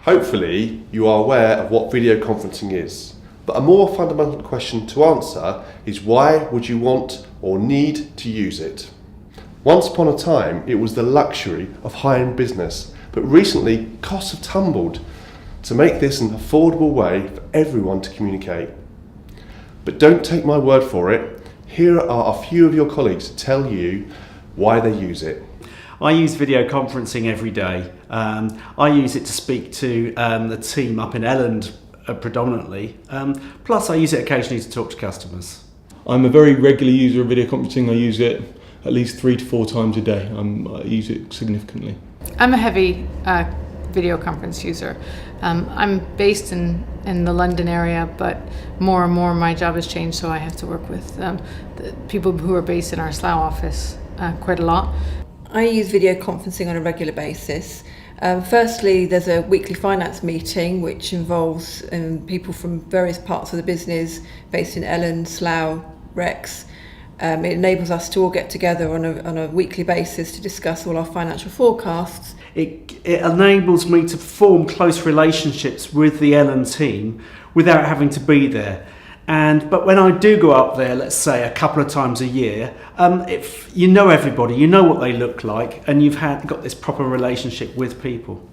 Hopefully you are aware of what video conferencing is, but a more fundamental question to answer is why would you want or need to use it? Once upon a time it was the luxury of high-end business, but recently costs have tumbled to make this an affordable way for everyone to communicate. But don't take my word for it, here are a few of your colleagues to tell you why they use it. I use video conferencing every day. I use it to speak to the team up in Elland predominantly. Plus I use it occasionally to talk to customers. I'm a very regular user of video conferencing. I use it at least 3 to 4 times a day. I use it significantly. I'm a heavy video conference user. I'm based in the London area, but more and more my job has changed, so I have to work with the people who are based in our Slough office quite a lot. I use video conferencing on a regular basis. Firstly, there's a weekly finance meeting which involves people from various parts of the business based in Elland, Slough, Rex. It enables us to all get together on a weekly basis to discuss all our financial forecasts. It enables me to form close relationships with the Elland team without having to be there. But when I do go up there, let's say a couple of times a year, if you know everybody, you know what they look like, and you've got this proper relationship with people.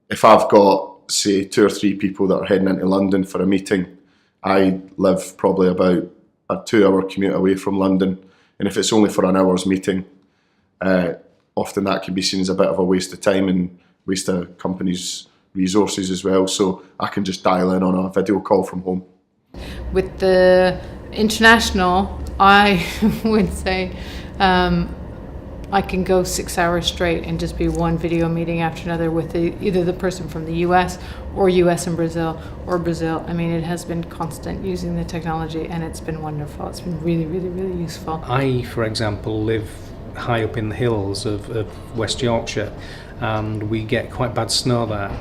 If I've got, say, 2 or 3 people that are heading into London for a meeting, I live probably about a 2-hour commute away from London, and if it's only for an hour's meeting, often that can be seen as a bit of a waste of time and waste of a company's resources as well, so I can just dial in on a video call from home. With the international, I would say I can go 6 hours straight and just be one video meeting after another with either the person from the US or US and Brazil or Brazil. I mean, it has been constant using the technology and it's been wonderful. It's been really, really, really useful. I, for example, live high up in the hills of West Yorkshire, and we get quite bad snow there.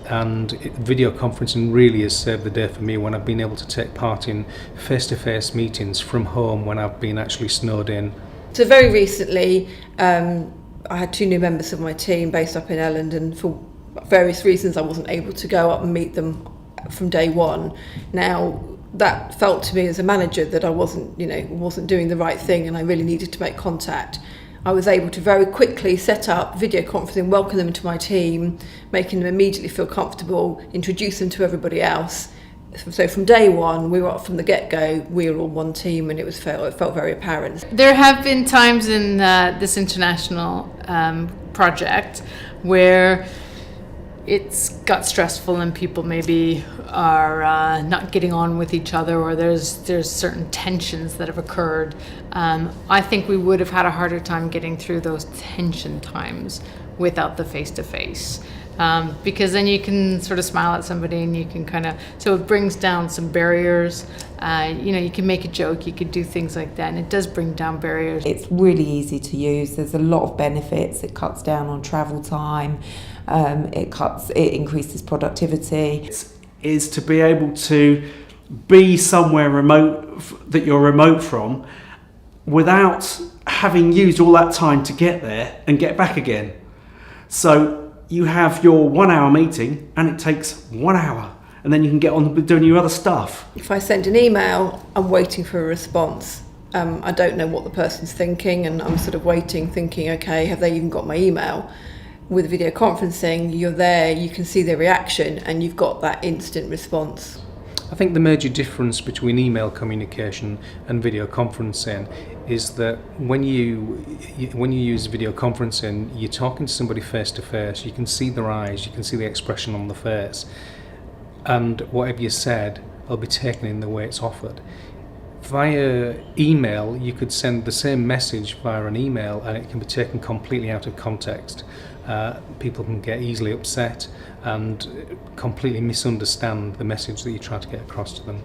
And video conferencing really has saved the day for me when I've been able to take part in face-to-face meetings from home when I've been actually snowed in. So very recently, I had 2 new members of my team based up in Elland, and for various reasons I wasn't able to go up and meet them from day one. Now, that felt to me as a manager that I wasn't doing the right thing, and I really needed to make contact. I was able to very quickly set up video conferencing, welcome them to my team, making them immediately feel comfortable, introduce them to everybody else. So from day one, from the get-go, we were all one team, and it felt very apparent. There have been times in this international project where it's got stressful and people maybe are not getting on with each other, or there's certain tensions that have occurred. I think we would have had a harder time getting through those tension times without the face-to-face. Because then you can sort of smile at somebody and you can so it brings down some barriers. You can make a joke, you could do things like that, and it does bring down barriers. It's really easy to use. There's a lot of benefits. It cuts down on travel time. It increases productivity. Is to be able to be somewhere remote that you're remote from without having used all that time to get there and get back again. So you have your 1-hour meeting and it takes 1 hour, and then you can get on with doing your other stuff. If I send an email, I'm waiting for a response. I don't know what the person's thinking, and I'm sort of waiting, thinking, okay, have they even got my email? With video conferencing, you're there, you can see their reaction, and you've got that instant response. I think the major difference between email communication and video conferencing is that when you use video conferencing, you're talking to somebody face to face, you can see their eyes, you can see the expression on the face, and whatever you said will be taken in the way it's offered. Via email, you could send the same message via an email and it can be taken completely out of context. People can get easily upset and completely misunderstand the message that you try to get across to them.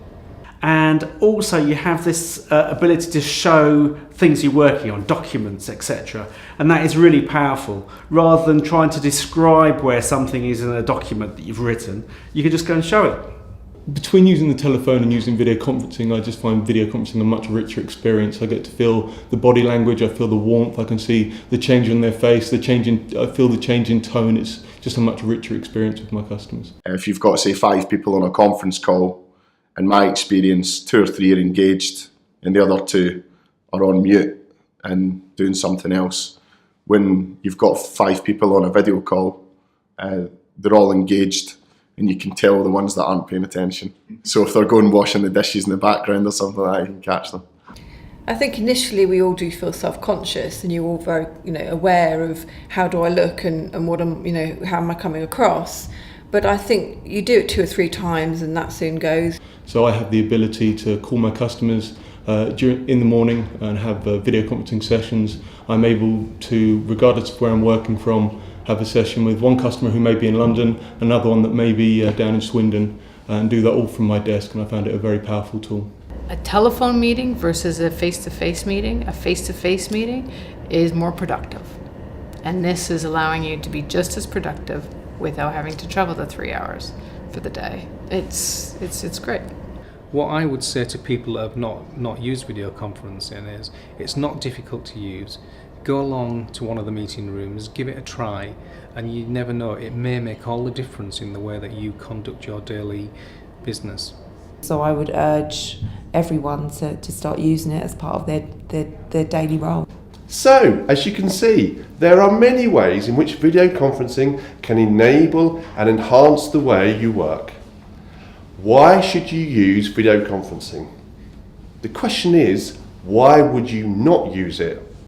And also you have this ability to show things you're working on, documents, etc. And that is really powerful. Rather than trying to describe where something is in a document that you've written, you can just go and show it. Between using the telephone and using video conferencing, I just find video conferencing a much richer experience. I get to feel the body language, I feel the warmth, I can see the change on their face, I feel the change in tone. It's just a much richer experience with my customers. If you've got, say, 5 people on a conference call, in my experience, 2 or 3 are engaged and the other 2 are on mute and doing something else. When you've got 5 people on a video call, they're all engaged and you can tell the ones that aren't paying attention. So if they're going washing the dishes in the background or something like that, you can catch them. I think initially we all do feel self-conscious, and you're all very, aware of how do I look and what I'm, how am I coming across. But I think you do it 2 or 3 times and that soon goes. So I have the ability to call my customers in the morning and have video conferencing sessions. I'm able to, regardless of where I'm working from, have a session with one customer who may be in London, another one that may be down in Swindon, and do that all from my desk, and I found it a very powerful tool. A telephone meeting versus a face-to-face meeting. A face-to-face meeting is more productive. And this is allowing you to be just as productive without having to travel the 3 hours for the day. It's great. What I would say to people that have not used video conferencing is it's not difficult to use. Go along to one of the meeting rooms, give it a try, and you never know, it may make all the difference in the way that you conduct your daily business. So I would urge everyone to start using it as part of their daily role. So, as you can see, there are many ways in which video conferencing can enable and enhance the way you work. Why should you use video conferencing? The question is, why would you not use it?